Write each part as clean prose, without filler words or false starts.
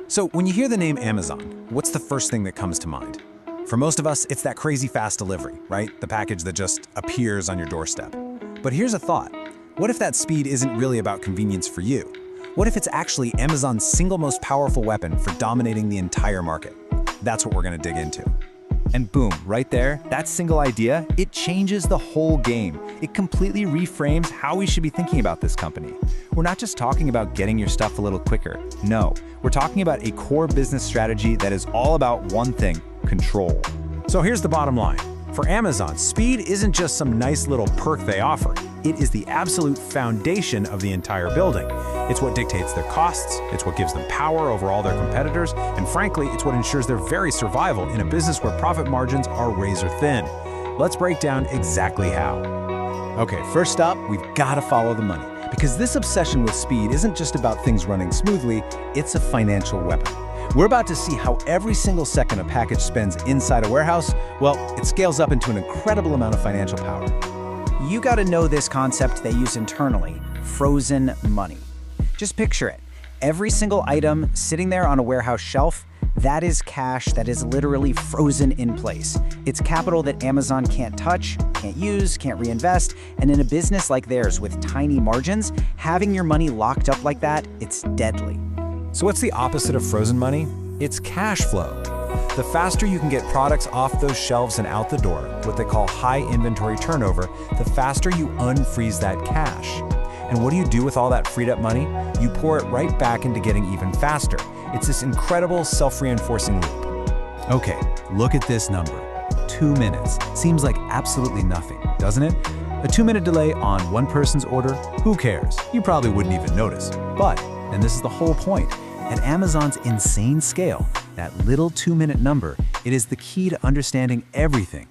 So when you hear the name Amazon, what's the first thing that comes to mind? For most of us, it's that crazy fast delivery, right? The package that just appears on your doorstep. But here's a thought. What if that speed isn't really about convenience for you? What if it's actually Amazon's single most powerful weapon for dominating the entire market? That's what we're going to dig into. And boom, right there, that single idea, it changes the whole game. It completely reframes how we should be thinking about this company. We're not just talking about getting your stuff a little quicker. No, we're talking about a core business strategy that is all about one thing: control. So here's the bottom line. For Amazon, speed isn't just some nice little perk they offer. It is the absolute foundation of the entire building. It's what dictates their costs, it's what gives them power over all their competitors, and frankly, it's what ensures their very survival in a business where profit margins are razor thin. Let's break down exactly how. Okay, first up, we've got to follow the money. Because this obsession with speed isn't just about things running smoothly, it's a financial weapon. We're about to see how every single second a package spends inside a warehouse, well, it scales up into an incredible amount of financial power. You gotta know this concept they use internally: frozen money. Just picture it. Every single item sitting there on a warehouse shelf, that is cash that is literally frozen in place. It's capital that Amazon can't touch, can't use, can't reinvest, and in a business like theirs with tiny margins, having your money locked up like that, it's deadly. So what's the opposite of frozen money? It's cash flow. The faster you can get products off those shelves and out the door, what they call high inventory turnover, the faster you unfreeze that cash. And what do you do with all that freed up money? You pour it right back into getting even faster. It's this incredible self-reinforcing loop. Okay, look at this number. 2 minutes. Seems like absolutely nothing, doesn't it? A 2-minute delay on one person's order, who cares? You probably wouldn't even notice. But, and this is the whole point, at Amazon's insane scale, that little 2-minute number, it is the key to understanding everything.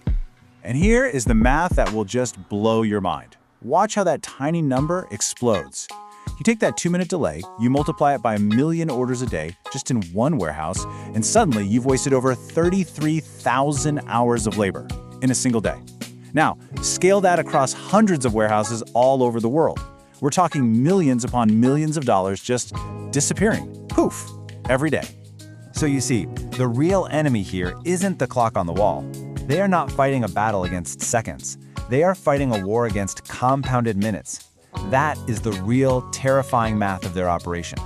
And here is the math that will just blow your mind. Watch how that tiny number explodes. You take that 2-minute delay, you multiply it by 1 million orders a day, just in one warehouse, and suddenly you've wasted over 33,000 hours of labor in a single day. Now, scale that across hundreds of warehouses all over the world. We're talking millions upon millions of dollars just disappearing, poof, every day. So you see, the real enemy here isn't the clock on the wall. They are not fighting a battle against seconds. They are fighting a war against compounded minutes. That is the real, terrifying math of their operation.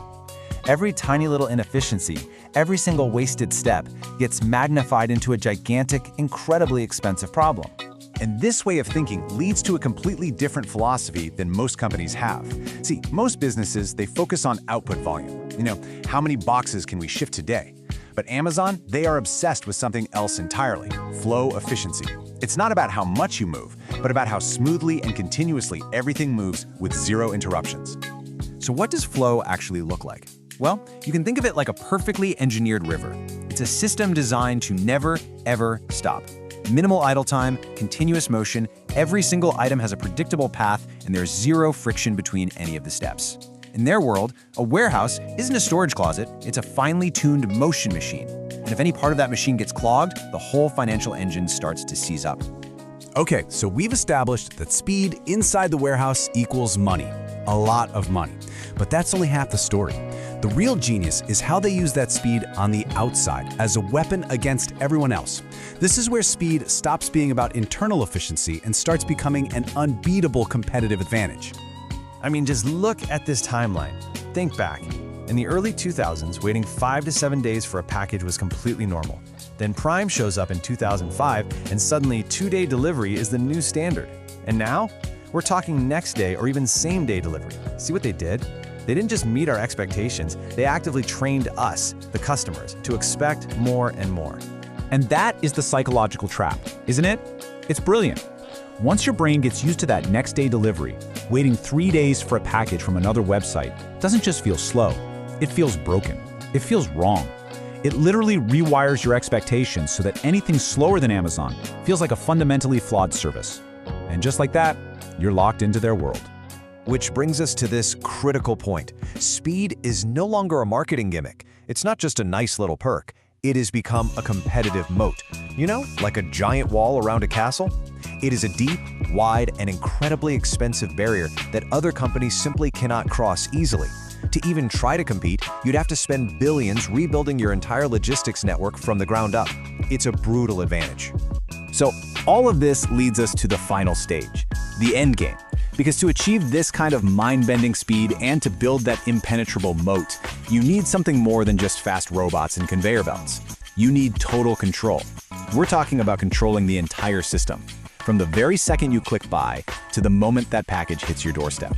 Every tiny little inefficiency, every single wasted step gets magnified into a gigantic, incredibly expensive problem. And this way of thinking leads to a completely different philosophy than most companies have. See, most businesses, they focus on output volume. How many boxes can we ship today? But Amazon, they are obsessed with something else entirely: flow efficiency. It's not about how much you move, but about how smoothly and continuously everything moves with zero interruptions. So what does flow actually look like? Well, you can think of it like a perfectly engineered river. It's a system designed to never, ever stop. Minimal idle time, continuous motion, every single item has a predictable path, and there's zero friction between any of the steps. In their world, a warehouse isn't a storage closet, it's a finely tuned motion machine. And if any part of that machine gets clogged, the whole financial engine starts to seize up. Okay, so we've established that speed inside the warehouse equals money. A lot of money. But that's only half the story. The real genius is how they use that speed on the outside as a weapon against everyone else. This is where speed stops being about internal efficiency and starts becoming an unbeatable competitive advantage. I mean, just look at this timeline. Think back. In the early 2000s, waiting 5 to 7 days for a package was completely normal. Then Prime shows up in 2005, and suddenly 2-day delivery is the new standard. And now, we're talking next day or even same-day delivery. See what they did? They didn't just meet our expectations, they actively trained us, the customers, to expect more and more. And that is the psychological trap, isn't it? It's brilliant. Once your brain gets used to that next-day delivery, waiting 3 days for a package from another website doesn't just feel slow, it feels broken. It feels wrong. It literally rewires your expectations so that anything slower than Amazon feels like a fundamentally flawed service. And just like that, you're locked into their world. Which brings us to this critical point. Speed is no longer a marketing gimmick. It's not just a nice little perk. It has become a competitive moat. Like a giant wall around a castle? It is a deep, wide, and incredibly expensive barrier that other companies simply cannot cross easily. To even try to compete, you'd have to spend billions rebuilding your entire logistics network from the ground up. It's a brutal advantage. So all of this leads us to the final stage, the end game. Because to achieve this kind of mind-bending speed and to build that impenetrable moat, you need something more than just fast robots and conveyor belts. You need total control. We're talking about controlling the entire system, from the very second you click buy to the moment that package hits your doorstep.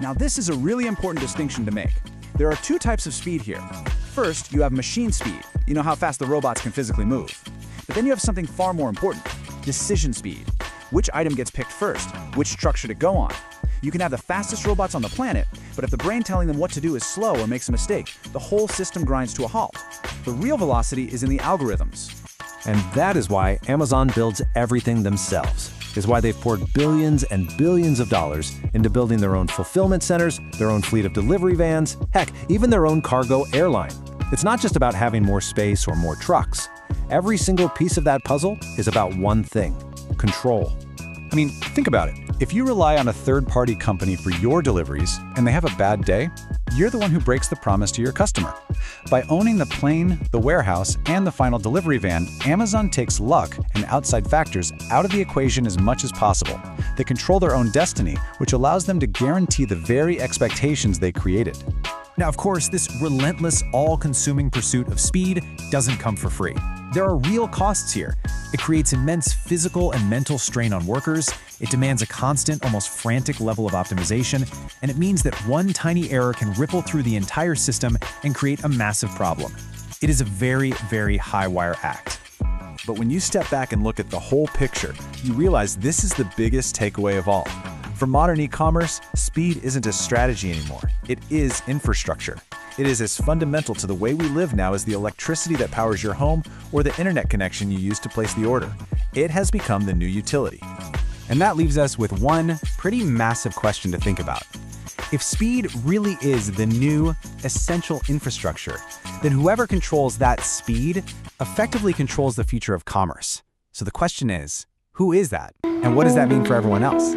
Now, this is a really important distinction to make. There are two types of speed here. First, you have machine speed. You know how fast the robots can physically move. But then you have something far more important, decision speed. Which item gets picked first? Which truck should it go on? You can have the fastest robots on the planet, but if the brain telling them what to do is slow or makes a mistake, the whole system grinds to a halt. The real velocity is in the algorithms. And that is why Amazon builds everything themselves. Is why they've poured billions and billions of dollars into building their own fulfillment centers, their own fleet of delivery vans, heck, even their own cargo airline. It's not just about having more space or more trucks. Every single piece of that puzzle is about one thing: control. I mean, think about it. If you rely on a third-party company for your deliveries and they have a bad day, you're the one who breaks the promise to your customer. By owning the plane, the warehouse, and the final delivery van, Amazon takes luck and outside factors out of the equation as much as possible. They control their own destiny, which allows them to guarantee the very expectations they created. Now, of course, this relentless, all-consuming pursuit of speed doesn't come for free. There are real costs here. It creates immense physical and mental strain on workers, it demands a constant, almost frantic level of optimization, and it means that one tiny error can ripple through the entire system and create a massive problem. It is a very, very high-wire act. But when you step back and look at the whole picture, you realize this is the biggest takeaway of all. For modern e-commerce, speed isn't a strategy anymore. It is infrastructure. It is as fundamental to the way we live now as the electricity that powers your home or the internet connection you use to place the order. It has become the new utility. And that leaves us with one pretty massive question to think about. If speed really is the new, essential infrastructure, then whoever controls that speed effectively controls the future of commerce. So the question is, who is that? And what does that mean for everyone else?